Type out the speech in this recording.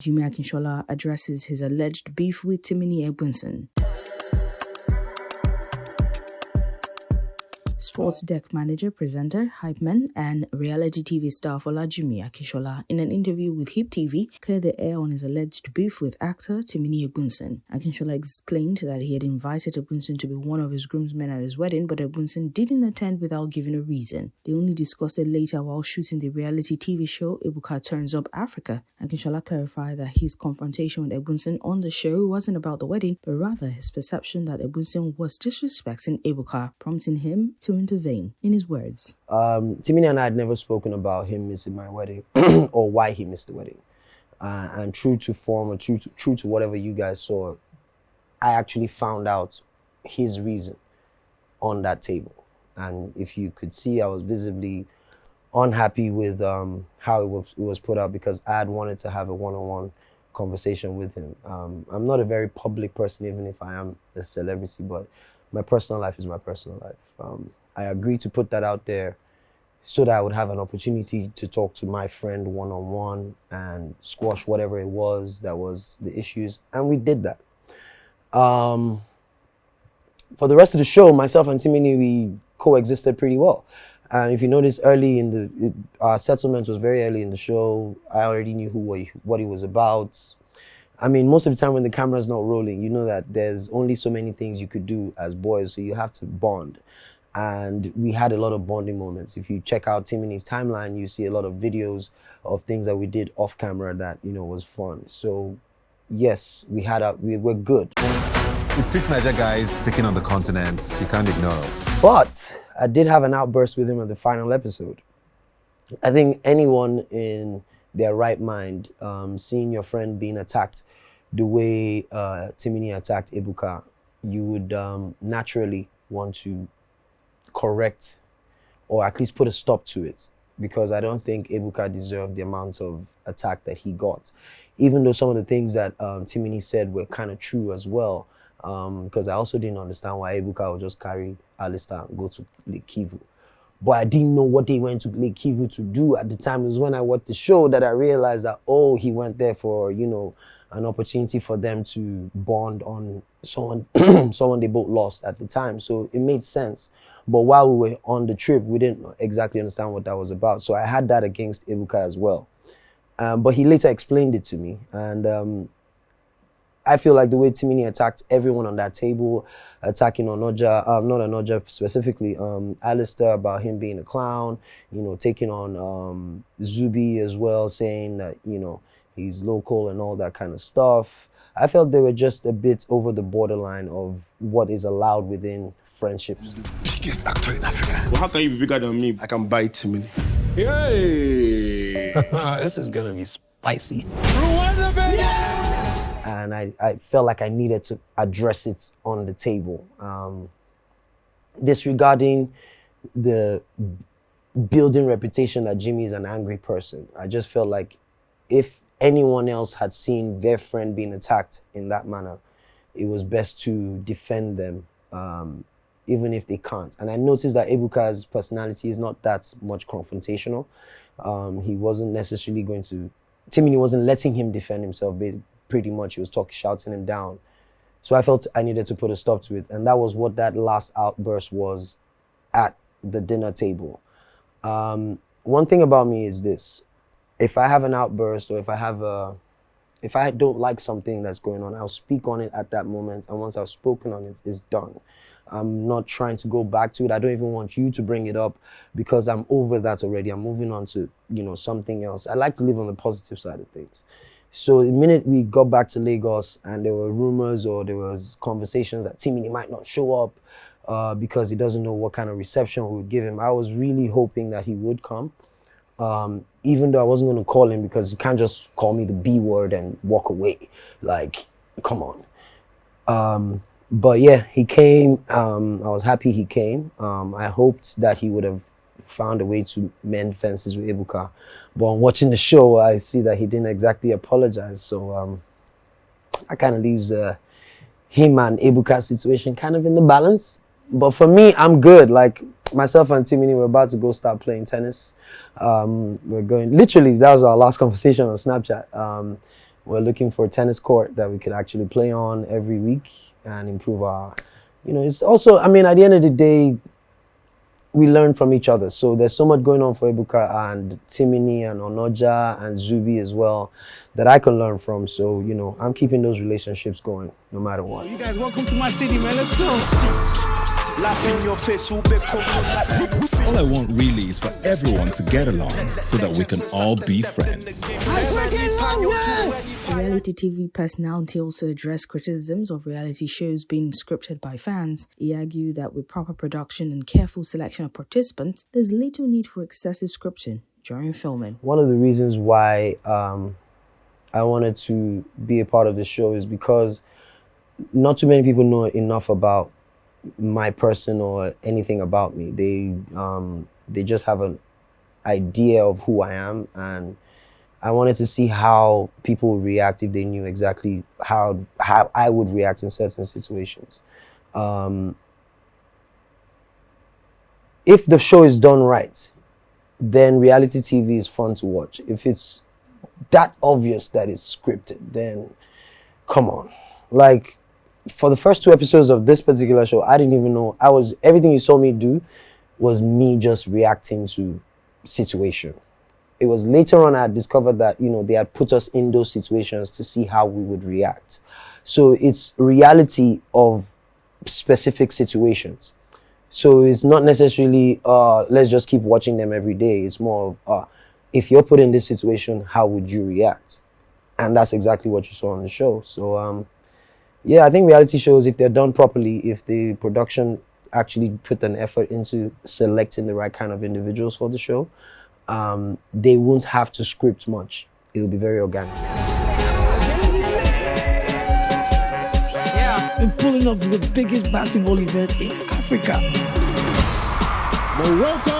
Jimmie Akinsola addresses his alleged beef with Timini Egbuson. Sports deck manager, presenter, hype man, and reality TV star Jimmie Akinsola, in an interview with HIPTV, cleared the air on his alleged beef with actor Timini Egbuson. Akinsola explained that he had invited Egbuson to be one of his groomsmen at his wedding, but Egbuson didn't attend without giving a reason. They only discussed it later while shooting the reality TV show Ebuka Turns Up Africa. Akinsola clarified that his confrontation with Egbuson on the show wasn't about the wedding, but rather his perception that Egbuson was disrespecting Ebuka, prompting him to intervene. In his words, Timini and I had never spoken about him missing my wedding or why he missed the wedding. And true to form, or true to whatever you guys saw, I actually found out his reason on that table. And if you could see, I was visibly unhappy with how it was put out, because I had wanted to have a one-on-one conversation with him. I'm not a very public person, even if I am a celebrity, but my personal life is my personal life. I agreed to put that out there so that I would have an opportunity to talk to my friend one-on-one and squash whatever it was that was the issues, and we did that. For the rest of the show, myself and Timini, we coexisted pretty well. And if you notice, early in our settlement was very early in the show. I already knew what he was about. I mean, most of the time when the camera's not rolling, you know that there's only so many things you could do as boys, so you have to bond. And we had a lot of bonding moments. If you check out Timini's timeline, you see a lot of videos of things that we did off camera that, you know, was fun. So yes, we were good. With 6 Niger guys taking on the continent, you can't ignore us. But I did have an outburst with him at the final episode. I think anyone in their right mind, seeing your friend being attacked the way Timini attacked Ebuka, you would naturally want to correct or at least put a stop to it, because I don't think Ebuka deserved the amount of attack that he got, even though some of the things that Timini said were kind of true as well, because I also didn't understand why Ebuka would just carry Alistair and go to Lake Kivu. But I didn't know what they went to Lake Kivu to do at the time. It was when I watched the show that I realized that, oh, he went there for, you know, an opportunity for them to bond on someone someone they both lost at the time. So it made sense. But while we were on the trip, we didn't exactly understand what that was about. So I had that against Ebuka as well. But he later explained it to me. And I feel like the way Timini attacked everyone on that table, attacking Onoja, not Onoja specifically, Alistair about him being a clown, you know, taking on Zubi as well, saying that, you know, he's local and all that kind of stuff. I felt they were just a bit over the borderline of what is allowed within friendships. The biggest actor in Africa. Well, how can you be bigger than me? I can buy Timini. Hey! This is gonna be spicy. Rwanda, baby! Yeah! And I felt like I needed to address it on the table. Disregarding the building reputation that Jimmie is an angry person. I just felt like if anyone else had seen their friend being attacked in that manner, it was best to defend them, even if they can't. And I noticed that Ebuka's personality is not that much confrontational. He wasn't necessarily going to, Timini wasn't letting him defend himself, pretty much. He was shouting him down. So I felt I needed to put a stop to it. And that was what that last outburst was at the dinner table. One thing about me is this. If I have an outburst, or if I don't like something that's going on, I'll speak on it at that moment. And once I've spoken on it, it's done. I'm not trying to go back to it. I don't even want you to bring it up, because I'm over that already. I'm moving on to, you know, something else. I like to live on the positive side of things. So the minute we got back to Lagos and there were rumors or there was conversations that Timini might not show up because he doesn't know what kind of reception we would give him, I was really hoping that he would come. Even though I wasn't going to call him, because you can't just call me the B word and walk away. Like, come on. But yeah, he came. I was happy he came. I hoped that he would have found a way to mend fences with Ebuka. But on watching the show, I see that he didn't exactly apologize. So I kind of leaves him and Ebuka situation kind of in the balance. But for me, I'm good. Like, myself and Timini were about to go start playing tennis. We're going, literally, that was our last conversation on Snapchat. We're looking for a tennis court that we could actually play on every week and improve our, it's also, I mean, at the end of the day, we learn from each other. So there's so much going on for Ebuka and Timini and Onoja and Zubi as well that I can learn from. So, I'm keeping those relationships going no matter what. You guys, welcome to my city, man. Let's go. Laugh in your face, all All I want really is for everyone to get along so that we can all be friends. Reality TV personality also addressed criticisms of reality shows being scripted by fans. He argued that with proper production and careful selection of participants, there's little need for excessive scripting during filming. One of the reasons why I wanted to be a part of the show is because not too many people know enough about my person or anything about me. They just have an idea of who I am, and I wanted to see how people would react if they knew exactly how I would react in certain situations. If the show is done right, then reality TV is fun to watch. If it's that obvious that it's scripted, then come on. Like, for the first 2 episodes of this particular show, I didn't even know. Everything you saw me do was me just reacting to situation. It was later on I had discovered that, they had put us in those situations to see how we would react. So it's reality of specific situations. So it's not necessarily, let's just keep watching them every day. It's more of, if you're put in this situation, how would you react? And that's exactly what you saw on the show. So, yeah, I think reality shows, if they're done properly, if the production actually put an effort into selecting the right kind of individuals for the show, they won't have to script much. It will be very organic. We're pulling up to the biggest basketball event in Africa. Morocco